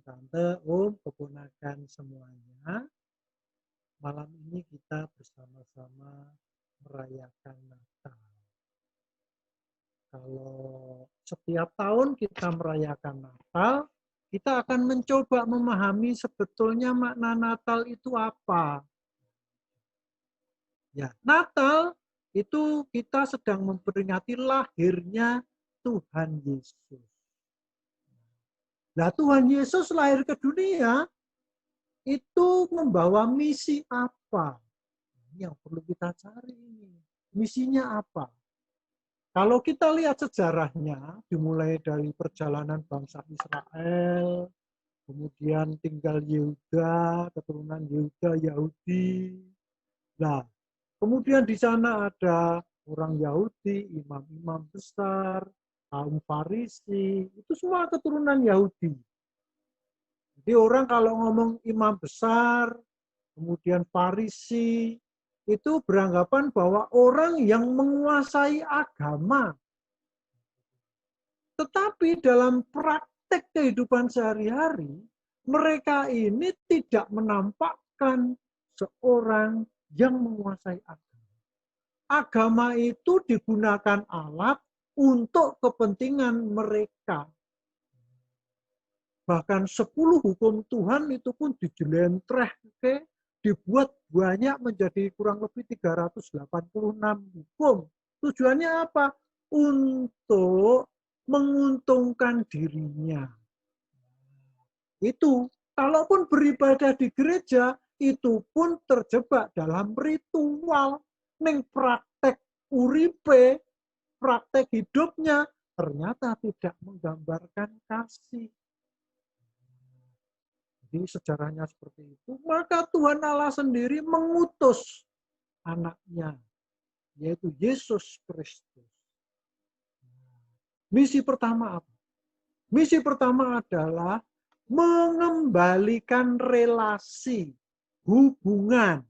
tante, om, keponakan semuanya. Malam ini kita bersama-sama merayakan Natal. Kalau setiap tahun kita merayakan Natal, kita akan mencoba memahami sebetulnya makna Natal itu apa. Ya, Natal itu kita sedang memperingati lahirnya Tuhan Yesus. Nah, Tuhan Yesus lahir ke dunia itu membawa misi apa? Ini yang perlu kita cari ini. Misinya apa? Kalau kita lihat sejarahnya, dimulai dari perjalanan bangsa Israel, kemudian tinggal Yehuda, keturunan Yehuda, Yahudi. Nah, kemudian di sana ada orang Yahudi, imam-imam besar, kaum Farisi, itu semua keturunan Yahudi. Jadi orang kalau ngomong imam besar, kemudian Farisi, itu beranggapan bahwa orang yang menguasai agama. Tetapi dalam praktek kehidupan sehari-hari, mereka ini tidak menampakkan seorang yang menguasai agama. Agama itu digunakan alat untuk kepentingan mereka. Bahkan 10 hukum Tuhan itu pun dijelentreh, dibuat banyak menjadi kurang lebih 386 hukum. Tujuannya apa? Untuk menguntungkan dirinya. Itu, kalaupun beribadah di gereja, itu pun terjebak dalam ritual. Ning praktek uripe, praktek hidupnya, ternyata tidak menggambarkan kasih. Jadi sejarahnya seperti itu. Maka Tuhan Allah sendiri mengutus anaknya, yaitu Yesus Kristus. Misi pertama apa? Misi pertama adalah mengembalikan relasi, hubungan.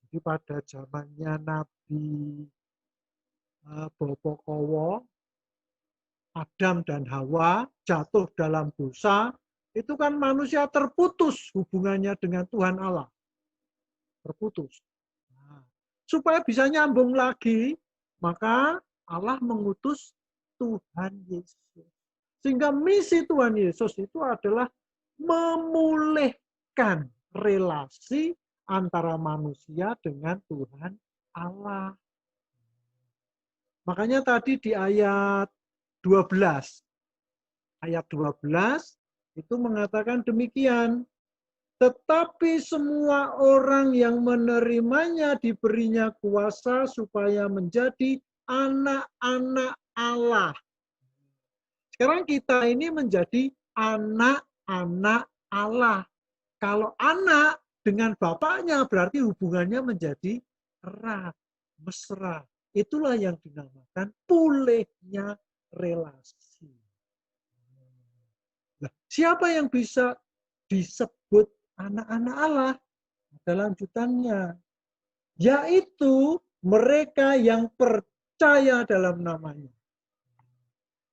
Jadi pada zamannya Nabi Bopokowo, Adam dan Hawa jatuh dalam dosa, itu kan manusia terputus hubungannya dengan Tuhan Allah. Terputus. Nah, supaya bisa nyambung lagi, maka Allah mengutus Tuhan Yesus. Sehingga misi Tuhan Yesus itu adalah memulihkan relasi antara manusia dengan Tuhan Allah. Makanya tadi di ayat 12. Ayat 12 itu mengatakan demikian. Tetapi semua orang yang menerimanya diberinya kuasa supaya menjadi anak-anak Allah. Sekarang kita ini menjadi anak-anak Allah. Kalau anak dengan bapaknya berarti hubungannya menjadi erat, mesra. Itulah yang dinamakan pulihnya relasi. Nah, siapa yang bisa disebut anak-anak Allah? Ada lanjutannya. Yaitu mereka yang percaya dalam namanya.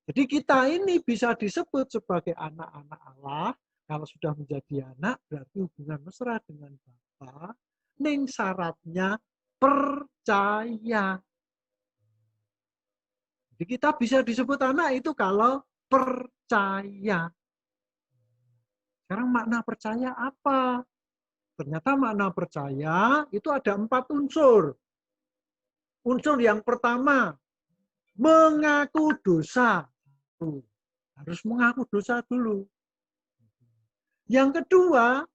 Jadi kita ini bisa disebut sebagai anak-anak Allah. Kalau sudah menjadi anak, berarti hubungan mesra dengan Bapa. Ning syaratnya percaya. Jadi kita bisa disebut anak itu kalau percaya. Sekarang makna percaya apa? Ternyata makna percaya itu ada 4 unsur. Unsur yang pertama, mengaku dosa. Harus mengaku dosa dulu. Yang kedua,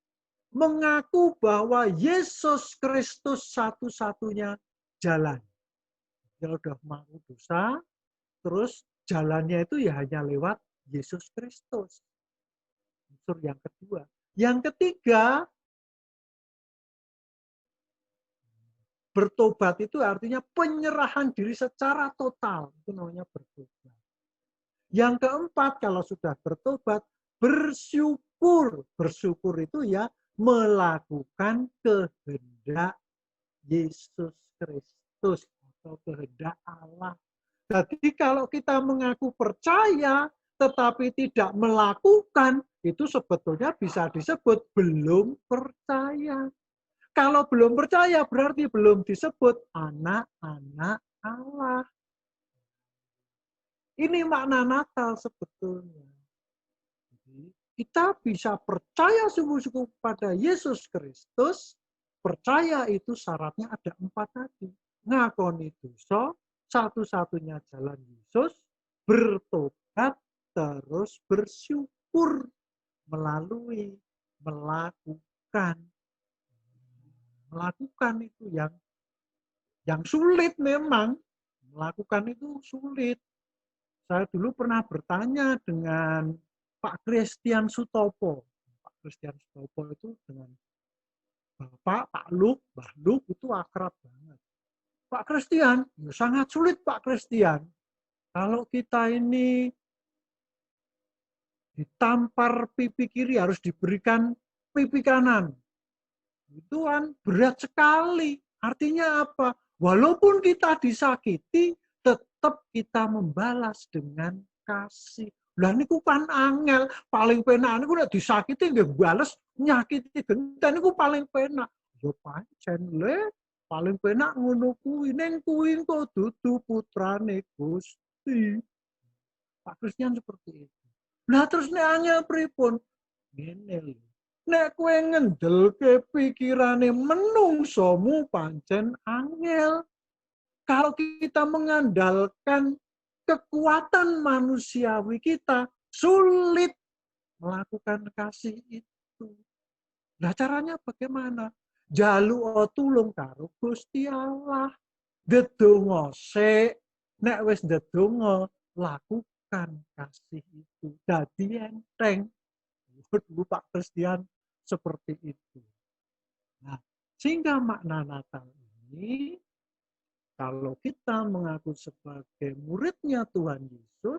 mengaku bahwa Yesus Kristus satu-satunya jalan. Kalau sudah mengaku dosa, terus jalannya itu ya hanya lewat Yesus Kristus. Unsur yang kedua. Yang ketiga, bertobat itu artinya penyerahan diri secara total. Itu namanya bertobat. Yang keempat, kalau sudah bertobat, bersyukur. Bersyukur itu ya melakukan kehendak Yesus Kristus atau kehendak Allah. Jadi kalau kita mengaku percaya, tetapi tidak melakukan, itu sebetulnya bisa disebut belum percaya. Kalau belum percaya berarti belum disebut anak-anak Allah. Ini makna Natal sebetulnya. Jadi, kita bisa percaya sungguh-sungguh pada Yesus Kristus. Percaya itu syaratnya ada 4 tadi. Ngakoni dosa, satu-satunya jalan Yesus, bertobat, terus bersyukur melalui melakukan. Melakukan itu yang sulit memang. Melakukan itu sulit. Saya dulu pernah bertanya dengan Pak Christian Sutopo. Pak Christian Sutopo itu dengan Pak Luk, Mbah Luk itu akrab banget. Pak Christian, ya sangat sulit Pak Christian. Kalau kita ini ditampar pipi kiri harus diberikan pipi kanan. Itu kan berat sekali. Artinya apa? Walaupun kita disakiti, tetap kita membalas dengan kasih. Lah niku kan angel, paling penak niku nek disakiti nggih bales nyakiti genten niku paling penak. Ya pancen le, paling penak ngono kuwi ning kuwi kok dudu putrane Gusti. Pak Christian seperti itu. Lah terus nek angel pripun? Ngene lho. Nek kowe ngendelke pikirane menungsomu pancen angel. Kalau kita mengandalkan kekuatan manusiawi kita, sulit melakukan kasih itu. Nah caranya bagaimana? Jaluk tulung karo Gusti Allah. Ndedonga sik, nek wis ndedonga lakukan kasih itu. Dadi enteng. Dulu Pak Christian seperti itu. Nah, sehingga makna Natal ini, kalau kita mengaku sebagai muridnya Tuhan Yesus,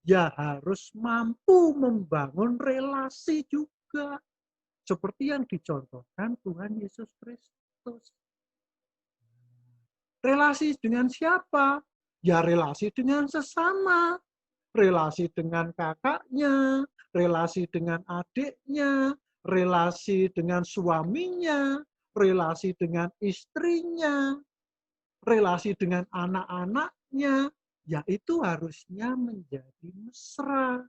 ya harus mampu membangun relasi juga. Seperti yang dicontohkan Tuhan Yesus Kristus. Relasi dengan siapa? Ya relasi dengan sesama. Relasi dengan kakaknya, relasi dengan adiknya, relasi dengan suaminya, relasi dengan istrinya, relasi dengan anak-anaknya, yaitu harusnya menjadi mesra.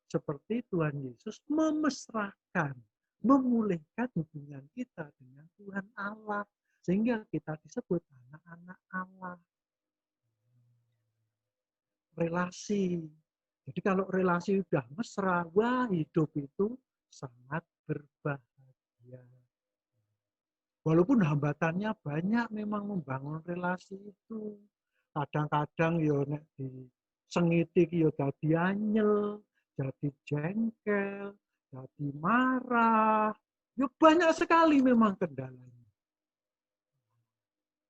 Seperti Tuhan Yesus memesrakan, memulihkan hubungan kita dengan Tuhan Allah. Sehingga kita disebut anak-anak Allah. Relasi. Jadi kalau relasi sudah mesra, wah hidup itu sangat berbahagia. Walaupun hambatannya banyak memang membangun relasi itu. Kadang-kadang ya nek disengiti ya jadi anyel, jadi jengkel, jadi marah. Ya banyak sekali memang kendalanya.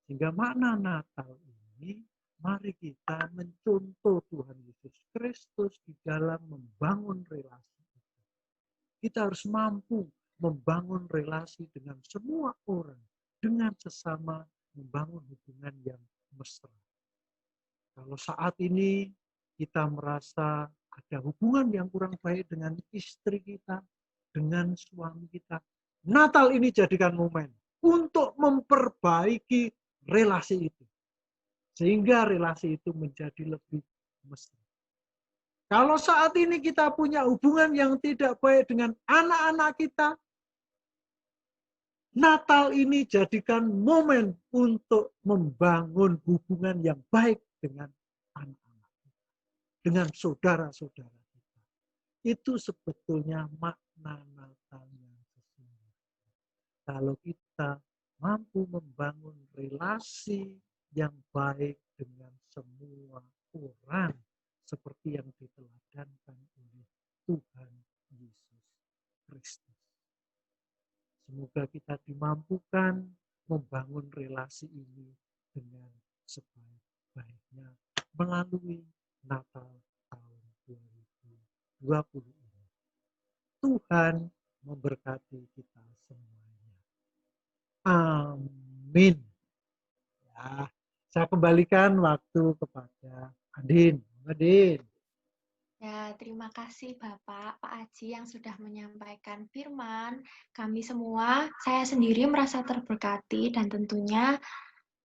Sehingga makna Natal ini, mari kita mencontoh Tuhan Yesus Kristus di dalam membangun relasi. Kita harus mampu membangun relasi dengan semua orang, dengan sesama membangun hubungan yang mesra. Kalau saat ini kita merasa ada hubungan yang kurang baik dengan istri kita, dengan suami kita, Natal ini jadikan momen untuk memperbaiki relasi itu. Sehingga relasi itu menjadi lebih mesra. Kalau saat ini kita punya hubungan yang tidak baik dengan anak-anak kita, Natal ini jadikan momen untuk membangun hubungan yang baik dengan anak-anak kita, dengan saudara-saudara kita. Itu sebetulnya makna Natal yang sesungguhnya. Kalau kita mampu membangun relasi yang baik dengan semua orang, seperti yang diteladankan oleh Tuhan Yesus Kristus. Semoga kita dimampukan membangun relasi ini dengan sebaik-baiknya melalui Natal tahun 2020 ini. Tuhan memberkati kita semuanya. Amin. Ya, saya kembalikan waktu kepada Adin. Adin. Ya, terima kasih Bapak, Pak Aji yang sudah menyampaikan firman. Kami semua, saya sendiri merasa terberkati dan tentunya